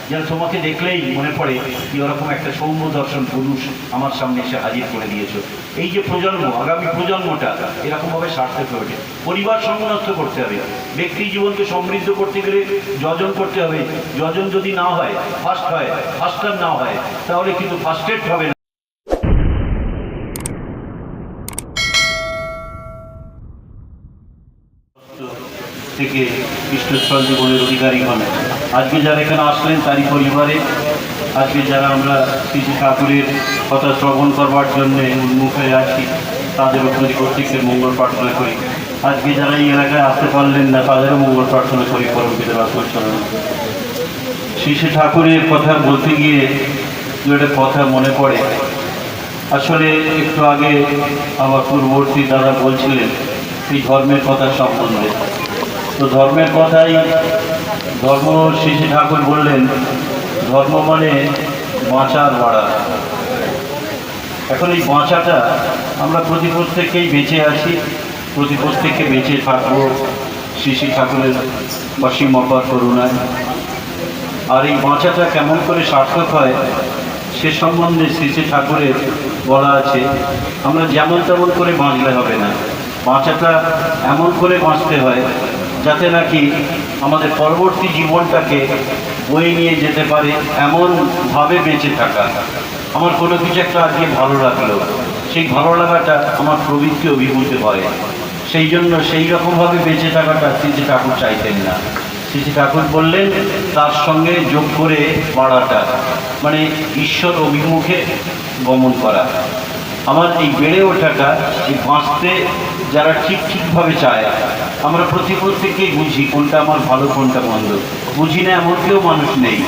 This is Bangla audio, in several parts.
যেন তোমাকে দেখলেই মনে পড়ে কি ওরকম একটা সৌম্য দর্শন পুরুষ আমার সামনে এসে হাজির করে দিয়েছো। এই যে প্রজন্ম, আগামী প্রজন্মটা এরকমভাবে সার্থক হয়ে ওঠে। পরিবার সংনষ্ট করতে হবে, ব্যক্তি জীবনকে সমৃদ্ধ করতে গেলে যজন করতে হবে। যজন যদি না হয়, ফার্স্ট হয়, ফার্স্টার না হয়, তাহলে কিন্তু ফার্স্টেড হবে না। থেকে কৃষ্ণস্থল জীবনের অধিকারী হন। আজকে যারা এখানে আসলেন তারই পরিবারে, আজকে যারা আমরা শ্রী ঠাকুরের কথা শ্রবণ করবার জন্যে উন্মুখ হয়ে আছি, তাদের উপরে প্রত্যেকের মঙ্গল প্রার্থনা করি। আজকে যারা এই এলাকায় আসতে পারলেন না, তাদেরও মঙ্গল প্রার্থনা করি পরম পিতার আত্মচরণ। শ্রী ঠাকুরের কথা বলতে গিয়ে দু একটা কথা মনে পড়ে। আসলে একটু আগে আমার পূর্ববর্তী দাদা বলছিলেন এই ধর্মের কথা সম্বন্ধে। তো ধর্মের কথাই, ধর্ম শ্রী ঠাকুর বললেন ধর্ম মানে বাঁচার বাড়া। এখন এই বাঁচাটা আমরা প্রত্যেকেই বেঁচে আছি, প্রত্যেককে বেঁচে থাকবো শ্রী ঠাকুরের অসীম অপার করুণায়। আর এই বাঁচাটা কেমন করে সার্থক হয় সে সম্বন্ধে শ্রী ঠাকুরের বলা আছে, আমরা যেমন তেমন করে বাঁচলে হবে না, বাঁচাটা এমন করে বাঁচতে হয় যাতে নাকি আমাদের পরবর্তী জীবনটাকে বয়ে নিয়ে যেতে পারে, এমনভাবে বেঁচে থাকা। আমার কোনো কিছু একটা আজকে ভালো লাগলো, সেই ভালো লাগাটা আমার প্রবৃত্তি অভিভূত হয়, সেই জন্য সেই রকমভাবে বেঁচে থাকাটা শ্রী ঠাকুর চাইতেন না। শ্রী ঠাকুর বললেন তার সঙ্গে যোগ করে বাড়াটা, মানে ঈশ্বর অভিমুখে গমন করা। আমার এই বেড়ে ওঠাটা, এই বাঁচতে যারা ঠিকভাবে চায়, আমরা প্রত্যেকেই বুঝি কোনটা আমার ভালো কোনটা মন্দ, বুঝি না এমন কেউ মানুষ নেই।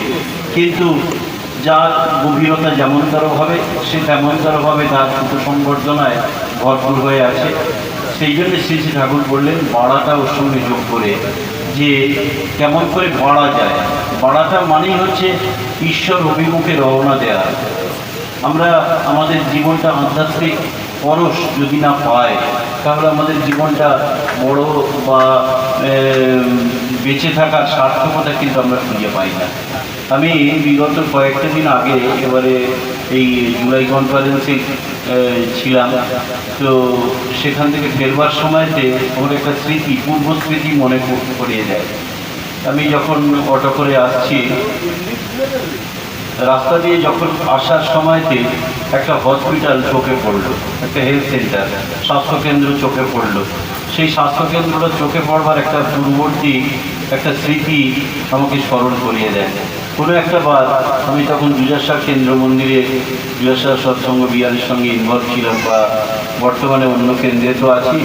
কিন্তু যার গভীরতা যেমনতরভাবে সে তেমনতরভাবে তার উপসংবর্ধনায় ভরপুর হয়ে আছে। সেই জন্য শ্রী ঠাকুর বললেন বাড়াটা ওর সঙ্গে যোগ করে, যে কেমন করে বাড়া যায়। বাড়াটা মানেই হচ্ছে ঈশ্বর অভিমুখে রওনা দেওয়া। আমরা আমাদের জীবনটা আধ্যাত্মিক পরশ যদি না পাই, তাহলে আমাদের জীবনটা বড় বা বেঁচে থাকার সার্থকতা কিন্তু আমরা খুঁজে পাই না। আমি বিগত কয়েকটা দিন আগে এবারে এই জুলাই কনফারেন্সে ছিলাম, তো সেখান থেকে ফেরবার সময়তে আমার একটা স্মৃতি, পূর্ব স্মৃতি মনে করিয়ে দেয়। আমি যখন অটো করে আসছি, রাস্তা দিয়ে যখন আসার সময়তে একটা হসপিটাল চোখে পড়লো, একটা হেলথ সেন্টার, স্বাস্থ্যকেন্দ্র চোখে পড়লো। সেই স্বাস্থ্যকেন্দ্রটা চোখে পড়বার একটা পূর্ববর্তী একটা স্মৃতি আমাকে স্মরণ করিয়ে দেয়। কোনো একটা বার আমি তখন জুজাসার কেন্দ্র মন্দিরে, জুজাসার সৎসঙ্গ বিহারের সঙ্গে ইনভলভ ছিলাম, বা বর্তমানে অন্য কেন্দ্রে তো আছি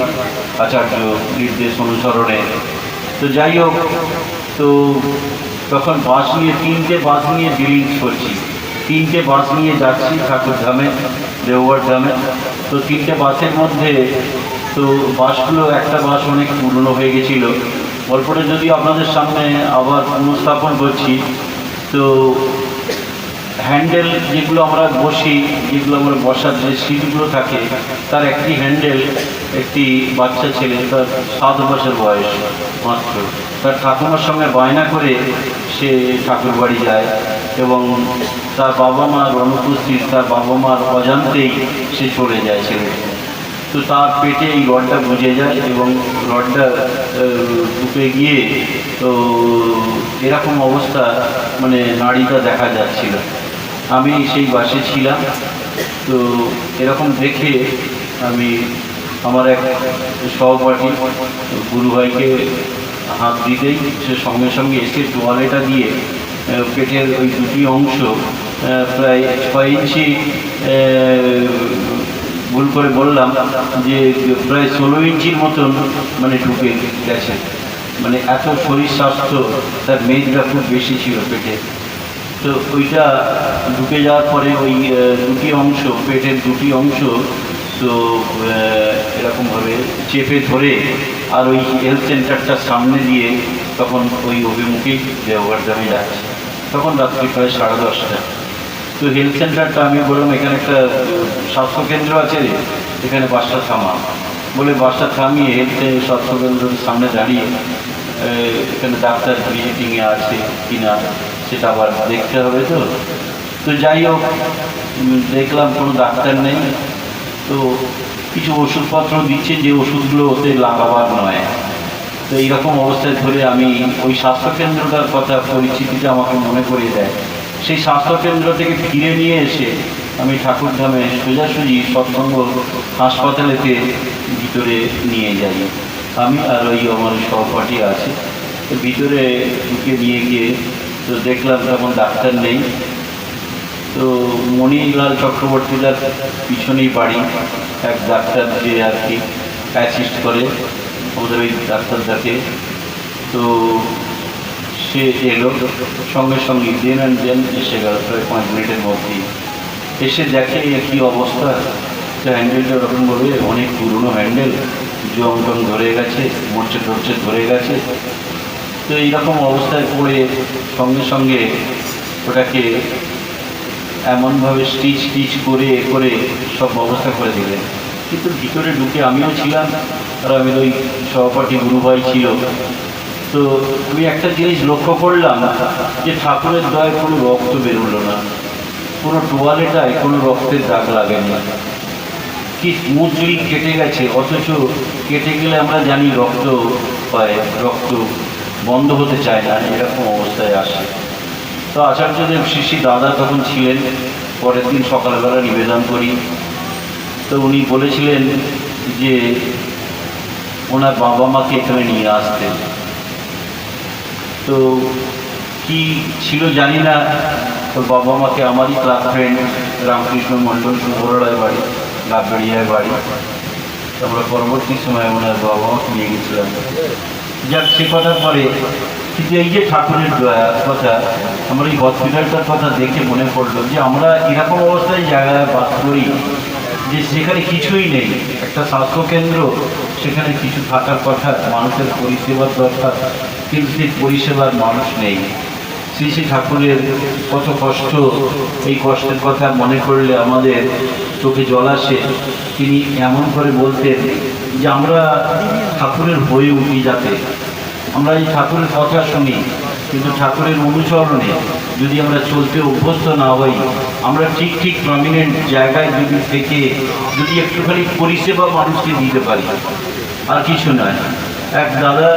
আচার্য নির্দেশ অনুসরণে। তো যাই হোক, তো তখন বাস নিয়ে, 3টে বাস নিয়ে বিলিংস করছি, 3টে বাস নিয়ে যাচ্ছি ঠাকুরধামে, দেওঘর ধামে। তো 3টে বাসের মধ্যে তো বাসগুলো, একটা বাস অনেক পুরনো হয়ে গেছিলো, গল্পটা যদি আপনাদের সামনে আবার পুনঃস্থাপন করছি। তো হ্যান্ডেল যেগুলো আমরা বসি, যেগুলো আমরা বসার যে সিটগুলো থাকে, তার একটি হ্যান্ডেল একটি বাচ্চা ছেলে, তার 7 বছর বয়স মাত্র, তার ঠাকুমার সঙ্গে বায়না করে সে ঠাকুর বাড়ি যায়, এবং তার বাবা মার অনুপস্থিত, তার বাবা মার অজান্তেই সে চলে যায় ছেলে। তো তার পেটে এই রডটা বুঝে যায়, এবং রডটা ঢুকে গিয়ে তো এরকম অবস্থা, মানে নাড়িটা দেখা যাচ্ছিল। আমি সেই বাসে ছিলাম, তো এরকম দেখে আমি আমার এক সহপাঠী গুরু ভাইকে হাত দিতেই সে সঙ্গে সঙ্গে এসে টোয়ালেটা দিয়ে পেটের ওই দুটি অংশ প্রায় 6 ইঞ্চি, ভুল করে বললাম যে প্রায় 16 ইঞ্চির মতন মানে ঢুকে গেছে। মানে এত শরীর স্বাস্থ্য, তার মেদটা খুব বেশি ছিল পেটে। তো ওইটা ঢুকে যাওয়ার পরে ওই দুটি অংশ, পেটের দুটি অংশ তো এরকমভাবে চেপে ধরে, আর ওই হেলথ সেন্টারটার সামনে দিয়ে তখন ওই অভিমুখেই দেওঘর ধামে যাচ্ছে। তখন রাত্রি প্রায় 10:30। তো হেলথ সেন্টারটা, আমি বললাম এখানে একটা স্বাস্থ্যকেন্দ্র আছে, এখানে বাসটা থামা, বলে বাসটা থামিয়ে হেলথ স্বাস্থ্যকেন্দ্রের সামনে দাঁড়িয়ে এখানে ডাক্তার ভিজিটিংয়ে আছে কিনা সেটা আবার দেখতে হবে। তো তো যাই হোক, দেখলাম কোনো ডাক্তার নেই। তো কিছু ওষুধপত্র দিচ্ছে, যে ওষুধগুলো ওতে লাগাবার নয়। তো এইরকম অবস্থায় ধরে আমি ওই স্বাস্থ্যকেন্দ্রটার কথা পরিচিতিটা আমাকে মনে করিয়ে দেয়। সেই স্বাস্থ্যকেন্দ্র থেকে ফিরে নিয়ে এসে আমি ঠাকুরধামে সোজাসুজি সৎসঙ্গ হাসপাতালেতে ভিতরে নিয়ে যাই। আমি আর ওই আমার সহপাঠী আছে। তো ভিতরে ঢুকে নিয়ে গিয়ে তো দেখলাম তখন ডাক্তার নেই। তো মণিলাল চক্রবর্তীদার পিছনেই বাড়ি, এক ডাক্তার যে আর কি অ্যাসিস্ট করে আমাদের ওই ডাক্তারদাকে। তো সে এলো সঙ্গে সঙ্গে দেন অ্যান্ড দেন এসে গেল প্রায় 5 মিনিটের মধ্যেই। এসে দেখে কী অবস্থা। তো হ্যান্ডেলটা ওরকমভাবে অনেক পুরনো হ্যান্ডেল, জং টং ধরে গেছে, মরচে টরচে ধরে গেছে। তো এইরকম অবস্থায় পড়ে সঙ্গে সঙ্গে ওটাকে এমনভাবে স্টিচ করে করে সব ব্যবস্থা করে দিলেন। কিন্তু ভিতরে ঢুকে আমিও ছিলাম, আর আমি ওই সহপাঠী গুরুভাই ছিল। তো আমি একটা জিনিস লক্ষ্য করলাম যে ঠাকুরের দয়ায় কোনো রক্ত বেরোলো না, কোনো টোয়ালেটায় কোনো রক্তের দাগ লাগেনি। কি স্মুথলি কেটে গেছে, অথচ কেটে গেলে আমরা জানি রক্ত হয়, রক্ত বন্ধ হতে চায় না, এরকম অবস্থায় আসে। তো আচার্যদেব শ্রী দাদা তখন ছিলেন। পরের দিন সকালবেলা নিবেদন করি। তো উনি বলেছিলেন যে ওনার বাবা মাকে এখানে নিয়ে আসতেন। তো কি ছিল জানি না, ওর বাবা মাকে আমারই ক্লাস ফ্রেন্ড রামকৃষ্ণ মণ্ডল সুবরায় বাড়ি, লাভবেড়িয়ার বাড়ি। আমরা পরবর্তী সময় ওনার বাবা মাকে নিয়ে গেছিলাম। যাক, সে কথার পরে কিন্তু এই যে ঠাকুরের দয়ার কথা, আমরা এই হসপিটালটার কথা দেখে মনে পড়লো যে আমরা এরকম অবস্থায় জায়গায় বাস করি যে সেখানে কিছুই নেই। একটা স্বাস্থ্যকেন্দ্র, সেখানে কিছু থাকার কথা, মানুষের পরিষেবার দরকার, কিন্তু সেই পরিষেবার মানুষ নেই। শ্রী শ্রী ঠাকুরের কত কষ্ট, এই কষ্টের কথা মনে করলে আমাদের চোখে জল আসে। তিনি এমন করে বলতেন যে আমরা ঠাকুরের হয়ে উঠি, যাতে আমরা এই ঠাকুরের কথা শুনি, কিন্তু ঠাকুরের অনুসরণে যদি আমরা চলতে অভ্যস্ত না হই, আমরা ঠিক ঠিক প্রমিনেন্ট জায়গায় যদি থেকে যদি একটুখানি পরিষেবা মানুষকে দিতে পারি, আর কিছু নয়। এক দাদা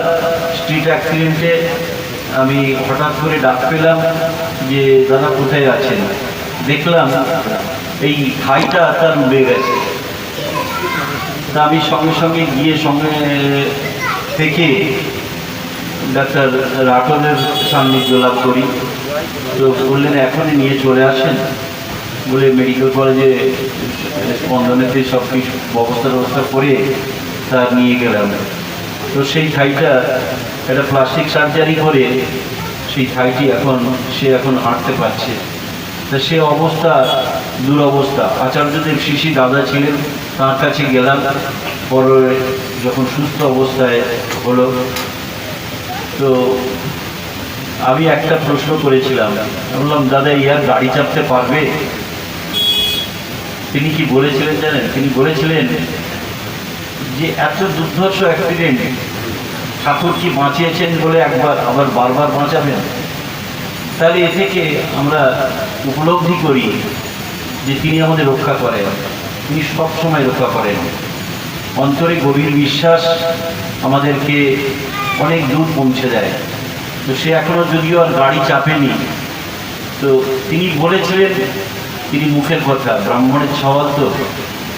স্ট্রিট অ্যাক্সিডেন্টে আমি হঠাৎ করে ডাক পেলাম যে দাদা কোথায় আছেন। দেখলাম এই ঘাইটা তার উড়ে গেছে। তা আমি সঙ্গে সঙ্গে গিয়ে সঙ্গে থেকে ডাক্তার রাটনের সান্নিধ্য লাভ করি। তো বললেন এখনই নিয়ে চলে আসেন বলে মেডিকেল কলেজে স্পন্দনেতে সব কিছু ব্যবস্থা করে তা নিয়ে গেলাম। তো সেই ঠাইটা একটা প্লাস্টিক সার্জারি করে সেই ঠাইটি সে এখন হাঁটতে পারছে। তা সে অবস্থা দুরবস্থা। আচার্যদেব শ্রী দাদা ছিলেন, তার কাছে গেলাম। পরে যখন সুস্থ অবস্থায় হলো, তো আমি একটা প্রশ্ন করেছিলাম, বললাম দাদা ইয়ার গাড়ি চাপতে পারবে? তিনি কি বলেছিলেন জানেন? তিনি বলেছিলেন যে এত দুর্ধর্ষ অ্যাক্সিডেন্ট ঠাকুর কি বাঁচিয়েছেন বলে একবার আবার বারবার বাঁচাবেন? তাহলে এ থেকে আমরা উপলব্ধি করি যে তিনি আমাদের রক্ষা করেন, তিনি সবসময় রক্ষা করেন। অন্তরে গভীর বিশ্বাস আমাদেরকে অনেক দূর পৌঁছে দেয়। তো সে এখনও যদিও আর গাড়ি চাপেনি, তো তিনি বলেছিলেন, তিনি মুখের কথা, ব্রাহ্মণের সওয়াল তো,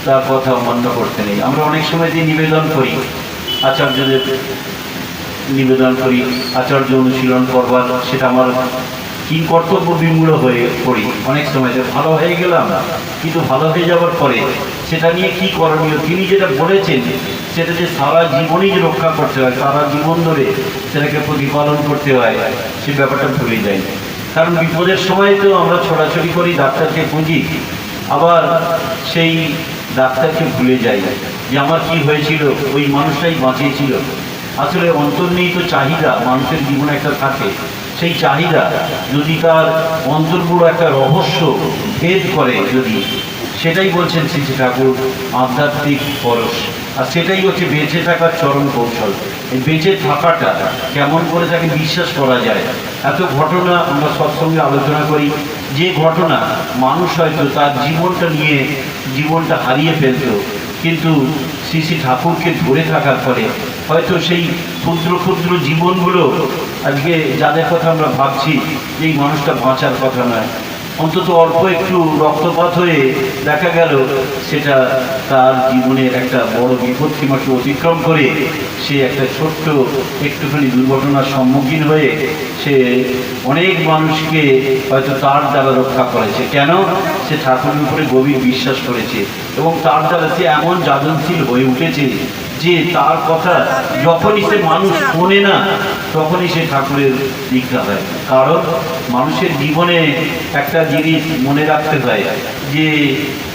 তার কথা অমান্য করতে নেই। আমরা অনেক সময় দিয়ে নিবেদন করি, আচার্যদের নিবেদন করি, আচার্য অনুশীলন করবার, সেটা আমার কি কর্তব্য বিমূঢ় হয়ে পড়ি অনেক সময়। ভালো হয়ে গেলাম, কিন্তু ভালো হয়ে যাওয়ার পরে সেটা নিয়ে কি করণীয়, তিনি যেটা বলেছেন সেটা যে সারা জীবনই যে রক্ষা করতে হয়, সারা জীবন ধরে সেটাকে প্রতিপালন করতে হয়, সে ব্যাপারটা ভুলে যাই। কারণ বিপদের সময় তো আমরা ছোটাছুটি করি, ডাক্তারকে খুঁজি, আবার সেই ডাক্তারকে ভুলে যাই যে আমার কি হয়েছিল, ওই মানুষটাই বাঁচিয়েছিল। আসলে অন্তর্নিহিত চাহিদা মানুষের জীবনে একটা থাকে, সেই চাহিদা যদি তার অন্তর্গুলো একটা রহস্য ভেদ করে, যদি সেটাই বলছেন শ্রী শ্রী ঠাকুর আধ্যাত্মিক পরশ। আর সেটাই হচ্ছে বেঁচে থাকার চরম কৌশল। এই বেঁচে থাকাটা কেমন করে তাকে বিশ্বাস করা যায়। এত ঘটনা আমরা সৎসঙ্গে আলোচনা করি, যে ঘটনা মানুষ হয়তো তার জীবনটা নিয়ে জীবনটা হারিয়ে ফেলত, কিন্তু শ্রী শ্রী ঠাকুরকে ধরে থাকার ফলে হয়তো সেই ক্ষুদ্র ক্ষুদ্র জীবনগুলো আজকে যাদের কথা আমরা ভাবছি যে এই মানুষটা বাঁচার কথা নয়, অন্তত অল্প একটু রক্তপাত হয়ে দেখা গেল সেটা তার জীবনের একটা বড় বিপত্তিমাকে অতিক্রম করে সে একটা ছোট্ট একটুখানি দুর্ঘটনার সম্মুখীন হয়ে সে অনেক মানুষকে হয়তো তার দ্বারা রক্ষা করেছে। কেন? সে ঠাকুরের উপরে গভীর বিশ্বাস করেছে এবং তার দ্বারা সে এমন যাজনশীল হয়ে উঠেছে যে তার কথা যখনই সে মানুষ শোনে না তখনই সে ঠাকুরের দীক্ষা হয়। কারণ মানুষের জীবনে একটা জিনিস মনে রাখতে হয় যে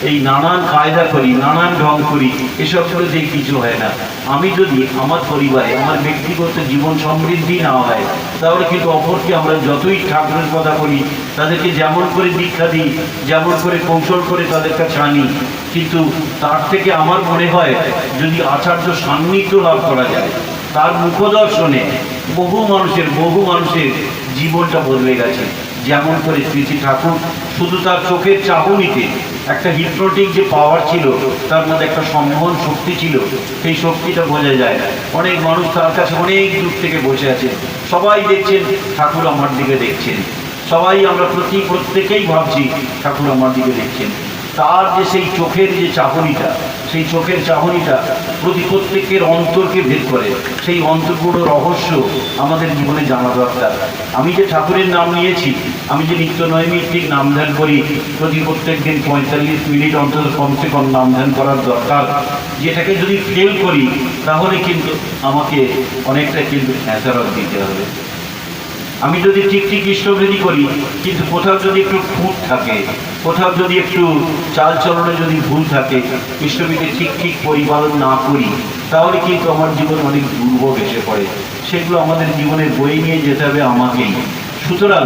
এই নানান কায়দা করি, নানান ঢং করি, এসব করে দিয়ে কিছু হয় না। আমি যদি আমার পরিবারে আমার ব্যক্তিগত জীবন সমৃদ্ধি না হয় তাহলে কিন্তু অপরকে আমরা যতই ঠাকুরের কথা বলি, তাদেরকে যেমন করে দীক্ষা দিই, যেমন করে কৌশল করে তাদের কাছে আনি, কিন্তু তার থেকে আমার মনে হয় যদি আচার্য সান্নিধ্য লাভ করা যায়, তার মুখদর্শনে বহু মানুষের জীবনটা বদলে গেছে। যেমন করে শ্রী শ্রী ঠাকুর শুধু তার চোখের চাহনিতে একটা হিপনোটিক যে পাওয়ার ছিল, তার মধ্যে একটা সম্মোহন শক্তি ছিল, সেই শক্তিটা বোঝা যায়। অনেক মানুষ তার কাছে অনেক দূর থেকে বসে আছে, সবাই দেখছেন ঠাকুর আমার দিকে দেখছেন, সবাই আমরা প্রত্যেকেই ভাবছি ঠাকুর আমার দিকে দেখছেন। তার যে সেই চোখের যে চাহনিটা, সেই চোখের চাহনিটা প্রত্যেকের অন্তরকে ভেদ করে। সেই অন্তরগুলো রহস্য আমাদের জীবনে জানা দরকার। আমি যে ঠাকুরের নাম নিয়েছি, আমি যে নিত্য নৈমিত্তিক নাম ধ্যান করি, প্রত্যেক দিন 45 মিনিট অন্তত কমসে কম নাম ধ্যান করার দরকার, যেটাকে যদি ফেল করি তাহলে কিন্তু আমাকে অনেকটা কিন্তু খেসারত দিতে হবে। আমি যদি ঠিক ইষ্টভেদী করি, কিন্তু কোথাও যদি একটু খুঁত থাকে, কোথাও যদি একটু চালচলনে যদি ভুল থাকে, ইষ্টবিধি ঠিক পরিপালন না করি, তাহলে কিন্তু আমার জীবন অনেক দুর্ভোগ এসে পড়ে। সেগুলো আমাদের জীবনের বয়ে নিয়ে যেতে হবে আমাকেই। সুতরাং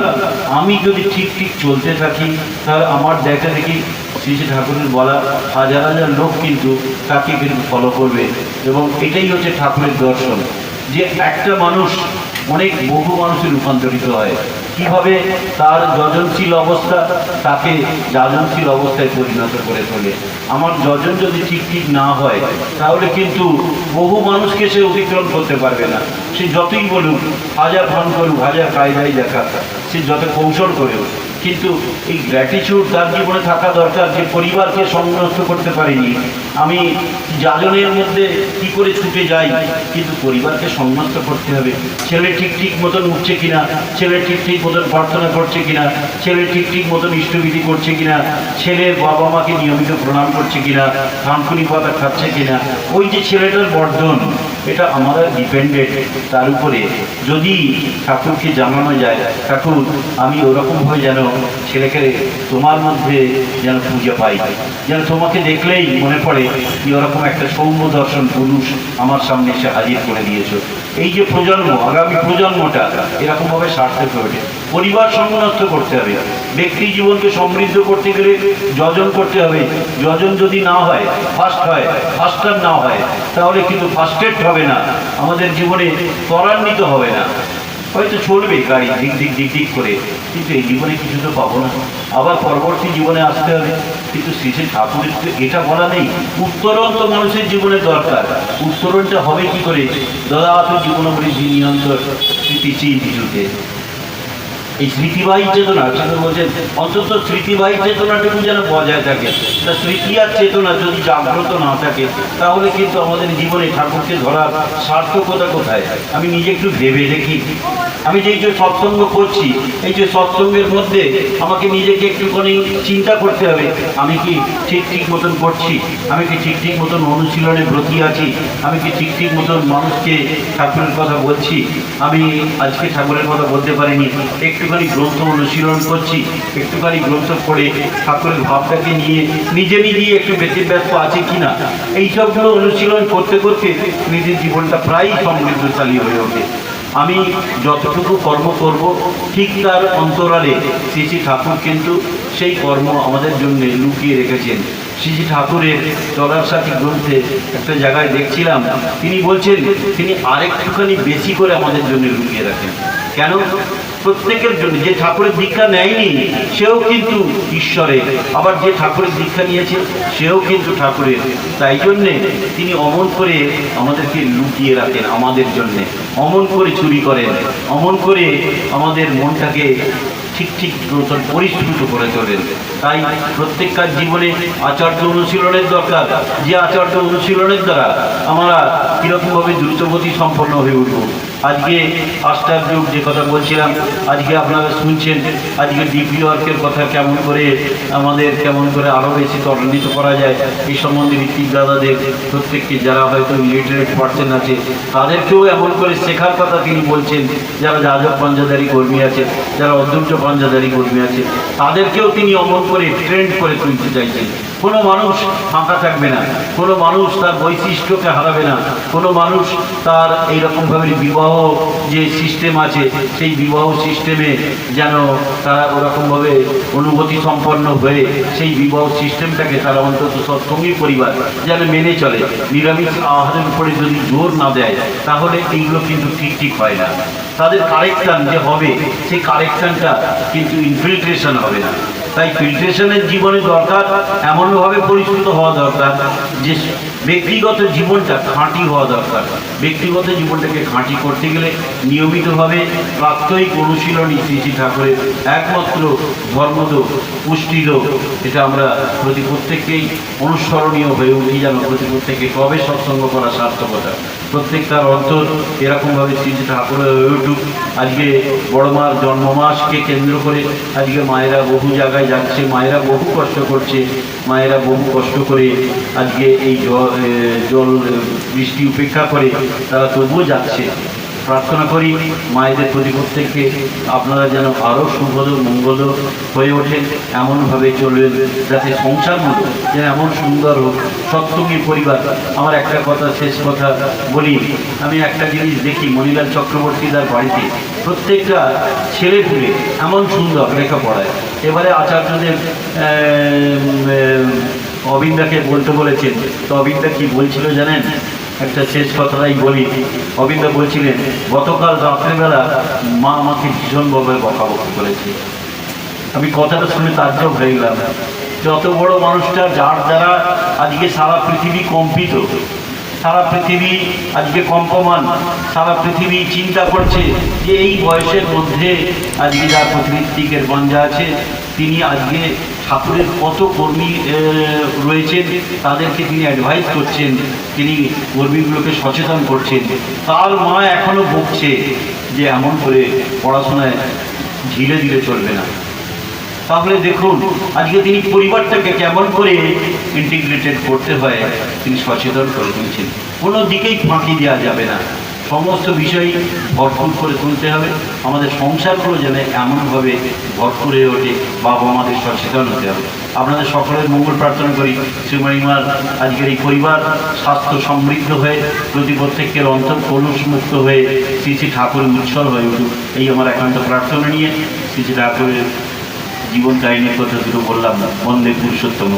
আমি যদি ঠিক চলতে থাকি তাহলে আমার দেখা দেখি শ্রী শ্রী ঠাকুরের বলা হাজার হাজার লোক কিন্তু তাকে কিন্তু ফলো করবে। এবং এটাই হচ্ছে ঠাকুরের দর্শন, যে একটা মানুষ বহু মানুষে রূপান্তরিত হয়। কিভাবে তার যজনশীল অবস্থা তাকে যাজনশীল অবস্থায় পরিণত করে তোলে। আমার যজন যদি ঠিক না হয় তাহলে কিন্তু বহু মানুষকে সে অতিক্রম করতে পারবে না। সে যতই বলুক, হাজার ভান করুক, হাজার কায়দায় দেখা, সে যত কৌশল করেও, কিন্তু এই গ্র্যাটিটিউড তার জীবনে থাকা দরকার যে পরিবারকে সংযত করতে পারিনি, আমি যাজনের মধ্যে কি করে ছুটে যাই, কিন্তু পরিবারকে সংযত করতে হবে। ছেলে ঠিক মতন উঠছে কিনা, ছেলে ঠিক মতন প্রার্থনা করছে কিনা, ছেলে ঠিক মতন ইষ্টবিধি করছে কিনা, ছেলের বাবা মাকে নিয়মিত প্রণাম করছে কিনা, থানকুনি পাতা খাচ্ছে কিনা, ওই যে ছেলেটার বর্ধন, এটা আমাদের ডিপেন্ডেন্ট তার উপরে। যদি ঠাকুরকে জানানো যায়, ঠাকুর আমি ওরকমভাবে যেন ছেলেকে তোমার মধ্যে যেন খুঁজে পাই, যেন তোমাকে দেখলেই মনে পড়ে যে ওরকম একটা সৌম্য দর্শন পুরুষ আমার সামনে এসে হাজির করে দিয়েছ। এই যে প্রজন্ম, আগামী প্রজন্মটা এরকমভাবে সার্থক হয়ে ওঠে। পরিবার সংযত করতে হবে, ব্যক্তি জীবনকে সমৃদ্ধ করতে গেলে যজন করতে হবে। যজন যদি না হয়, ফাস্টার না হয়, তাহলে কিন্তু ফাস্টেড হবে না, আমাদের জীবনে ত্বরান্বিত হবে না। হয়তো চলবে গাড়ি দিক করে, কিন্তু এই জীবনে কিছু তো পাবো না, আবার পরবর্তী জীবনে আসতে হবে। কিন্তু শ্রী শ্রী ঠাকুরের তো এটা বলা নেই উত্তরণ তো মানুষের জীবনে দরকার। উত্তরণটা হবে কি করে? দদাত জীবনবৃদ্ধি নিয়ন্ত্রণ স্মৃতিচিহ্ন কিছুতে এই স্মৃতিবাহী চেতনা, ঠাকুর বলছেন অন্তত স্মৃতিবাহী চেতনাটুকু যেন বজায় থাকে। তা স্মৃতি আর চেতনা যদি জাগ্রত না থাকে তাহলে কিন্তু আমাদের জীবনে ঠাকুরকে ধরার সার্থকতা কোথায়? আমি নিজে একটু ভেবে দেখি, আমি যে সৎসঙ্গ করছি, এই যে সৎসঙ্গের মধ্যে আমাকে নিজেকে একটুখানি চিন্তা করতে হবে, আমি কি ঠিক মতন করছি, আমি কি ঠিক মতন অনুশীলনে ব্রতী আছি, আমি কি ঠিক মতন মানুষকে ঠাকুরের কথা বলছি। আমি আজকে ঠাকুরের কথা বলতে পারিনি, একটুখানি গ্রন্থ অনুশীলন করছি, একটুখানি গ্রন্থ পড়ে ঠাকুরের ভাবটাকে নিয়ে নিজেই একটু ব্যস্ত আছে কিনা, এইসবগুলো অনুশীলন করতে নিজের জীবনটা প্রায় সমৃদ্ধশালী হয়ে ওঠে। আমি যতটুকু কর্ম করব ঠিক তার অন্তরালে শ্রী শ্রী ঠাকুর কিন্তু সেই কর্ম আমাদের জন্য লুকিয়ে রেখেছেন। শ্রী ঠাকুরের চলার সাথী গ্রন্থে একটা জায়গায় দেখছিলাম, তিনি বলছেন তিনি আরেকটুখানি বেশি করে আমাদের জন্য লুকিয়ে রাখেন। কেন? প্রত্যেকের জন্য। যে ঠাকুরের দীক্ষা নেয়নি সেও কিন্তু ঈশ্বরের, আবার যে ঠাকুরের দীক্ষা নিয়েছে সেও কিন্তু ঠাকুরের। তাই জন্যে তিনি অমন করে আমাদেরকে লুকিয়ে রাখেন আমাদের জন্যে, অমন করে চুরি করেন, অমন করে আমাদের মনটাকে ঠিক ঠিক মতন পরিস্ফুট করে তোলেন। তাই প্রত্যেককার জীবনে আচার্য অনুশীলনের দরকার, যে আচার্য অনুশীলনের দ্বারা আমরা কীরকমভাবে দ্রুতগতি সম্পন্ন হয়ে উঠব। আজকে আস্টার যুগ যে কথা বলছিলাম, আজকে আপনারা শুনছেন আজকে ডিপি ওয়ার্কের কথা কেমন করে আমাদের কেমন করে আরও বেশি ত্বরান্বিত করা যায় এই সম্বন্ধে ঋত্বিক দাদাদের প্রত্যেককে যারা হয়তো লিটারেট পার্সন আছে তাদেরকেও এমন করে শেখার কথা তিনি বলছেন। যারা যাজক পাঞ্জাদারি কর্মী আছে, যারা অধ্যক্ষ পাঞ্জাদারি কর্মী আছে, তাদেরকেও তিনি অমন করে ট্রেন্ড করে তুলতে চাইছেন। কোনো মানুষ ফাঁকা থাকবে না, কোনো মানুষ তার বৈশিষ্ট্যকে হারাবে না, কোনো মানুষ তার এইরকমভাবে বিবাহ যে সিস্টেম আছে সেই বিবাহ সিস্টেমে যেন তারা ওরকমভাবে অনুভূতি সম্পন্ন হয়ে সেই বিবাহ সিস্টেমটাকে তারা অন্তত সৎসঙ্গী পরিবার যেন মেনে চলে। নিরামিষ আহারের উপরে যদি জোর না দেয় তাহলে এইগুলো কিন্তু ঠিক ঠিক হয় না। তাদের কারেকশান যে হবে সেই কারেকশানটা কিন্তু ইনফিল্ট্রেশন হবে না। তাই ফিল্ট্রেশনের জীবনে দরকার, এমনভাবে পরিশ্রুত হওয়া দরকার যে ব্যক্তিগত জীবনটা খাঁটি হওয়া দরকার। ব্যক্তিগত জীবনটাকে খাঁটি করতে গেলে নিয়মিতভাবে প্রাত্যহিক অনুশীলনী শ্রী ঠাকুরের একমাত্র ধর্মদ পুষ্টিল, এটা আমরা প্রত্যেককেই অনুসরণীয় হয়ে উঠি যেন প্রত্যেককে কবে সৎসঙ্গ করা সার্থকতা। প্রত্যেকটার অন্তর এরকমভাবে শ্রী ঠাকুরের হয়ে উঠুক। আজকে বড় মার জন্মমাসকে কেন্দ্র করে আজকে মায়েরা বহু জায়গায় যাচ্ছে, মায়েরা বহু কষ্ট করছে, মায়েরা বহু কষ্ট করে আজকে এই জল বৃষ্টি উপেক্ষা করে তারা তবুও যাচ্ছে। প্রার্থনা করি মায়েদের প্রতি প্রত্যেককে আপনারা যেন আরও শুভদ মঙ্গল হয়ে ওঠেন, এমনভাবে চলবেন যাতে সংসারগুলো যেন এমন সুন্দর হোক, সৎসঙ্গী পরিবার। আমার একটা কথা, শেষ কথা বলি, আমি একটা জিনিস দেখি মণিলাল চক্রবর্তীদার বাড়িতে প্রত্যেকটা ছেলে পুলে এমন সুন্দর লেখাপড়ায়। এবারে আচার্যদের অবিন্দাকে বলতে বলেছেন, তো অবিন্দা কি বলছিল জানেন? একটা শেষ কথাটাই বলি। অবিন্দা বলছিলেন গতকাল রাত্রেবেলা মা আমাকে ভীষণভাবে বকাবকি করেছে। আমি কথাটা শুনে তাজ্জব হয়ে গেলাম। যত বড় মানুষটা যার দ্বারা আজকে সারা পৃথিবী কম্পিত, সারা পৃথিবী আজকে কম্পমান, সারা পৃথিবী চিন্তা করছে যে এই বয়সের মধ্যে আজকে যার প্রতিনিধিকের গঞ্জা আছে তিনি আজকে ঠাকুরের কত কর্মী রয়েছেন তাদেরকে তিনি অ্যাডভাইস করছেন, তিনি কর্মীগুলোকে সচেতন করছেন। তার মা এখনও বকছে যে এমন করে পড়াশোনায় ধীরে ধীরে চলবে না। তাহলে দেখুন আজকে তিনি পরিবারটাকে কেমন করে ইন্টিগ্রেটেড করতে হয় তিনি সচেতন করে তুলছেন। কোনো দিকেই ফাঁকি দেওয়া যাবে না, সমস্ত বিষয়ই ভরপুর করে তুলতে হবে। আমাদের সংসারগুলো যেন এমনভাবে ভরপুর হয়ে ওঠে, বাবা আমাদের সচেতন হতে হবে। আপনাদের সকলের মঙ্গল প্রার্থনা করি। শ্রীমণিমার আজকের এই পরিবার স্বাস্থ্য সমৃদ্ধ হয়ে প্রতি প্রত্যেকের অন্তর কলুষমুক্ত হয়ে শ্রী শ্রী ঠাকুরের উৎসল হয়ে উঠুক, এই আমার একান্ত প্রার্থনা নিয়ে শ্রী শ্রী ঠাকুরের জীবন কাহিনীর কথা দুটো বললাম। বন্দে পুরুষোত্তম।